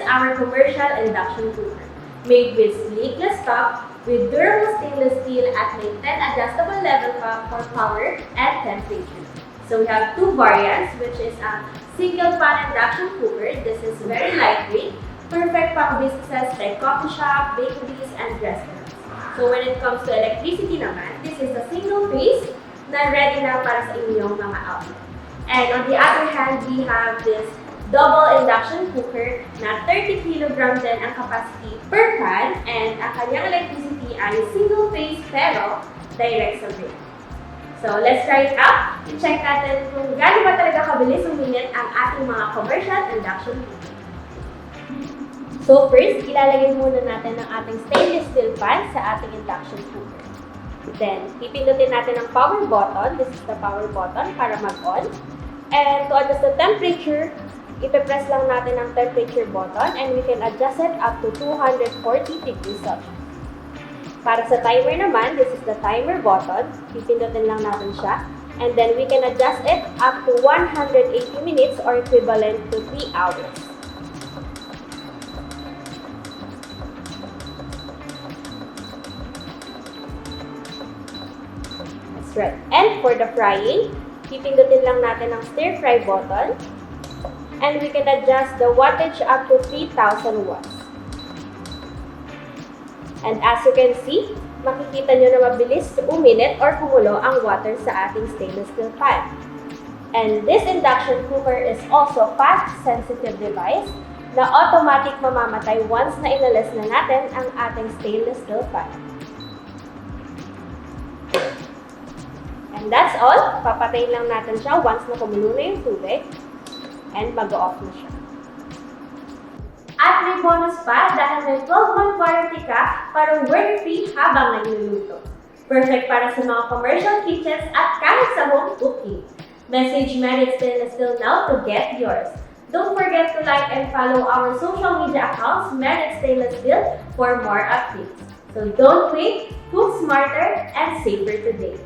our commercial induction cooker. Made with sleeveless top, with durable stainless steel at may 10 adjustable level cap for power and temperature. So we have two variants, which is a single pan induction cooker. This is very lightweight, perfect pang businesses like coffee shop, bakeries, and restaurants. So when it comes to electricity naman, this is a single phase na ready na para sa inyong mga outlet. And on the other hand, we have this double induction cooker na 30 kg din ang capacity per pan, and ang kanyang electricity ay single phase pero direct sa grid. So let's try it out. I-check natin kung gaano ba talaga kabilis uminit ang ating mga commercial induction cooker. So first, ilalagay muna natin ang ating stainless steel pan sa ating induction cooker. Then, pipindutin natin ang power button. This is the power button para mag-on. And to adjust the temperature, ipe-press lang natin ang temperature button and we can adjust it up to 240 degrees Celsius. Para sa timer naman, this is the timer button. Pipindutin lang natin siya. And then we can adjust it up to 180 minutes or equivalent to 3 hours. That's right. And for the frying, pipindutin lang natin ang stir fry button. And we can adjust the wattage up to 3,000 watts. And as you can see, makikita nyo na mabilis uminit or kumulo ang water sa ating stainless steel pan. And this induction cooker is also fast-sensitive device na automatic mamamatay once na inalis na natin ang ating stainless steel pan. And that's all. Papatayin lang natin siya once na kumulo na yung tubig. And mag-off na siya. At may bonus pa dahil may 12-month warranty ka para worry-free habang nagluluto. Perfect para sa mga commercial kitchens at kahit sa home cooking. Message Merit Stainless Steel now to get yours. Don't forget to like and follow our social media accounts, Merit Stainless Steel, for more updates. So don't wait, cook smarter and safer today.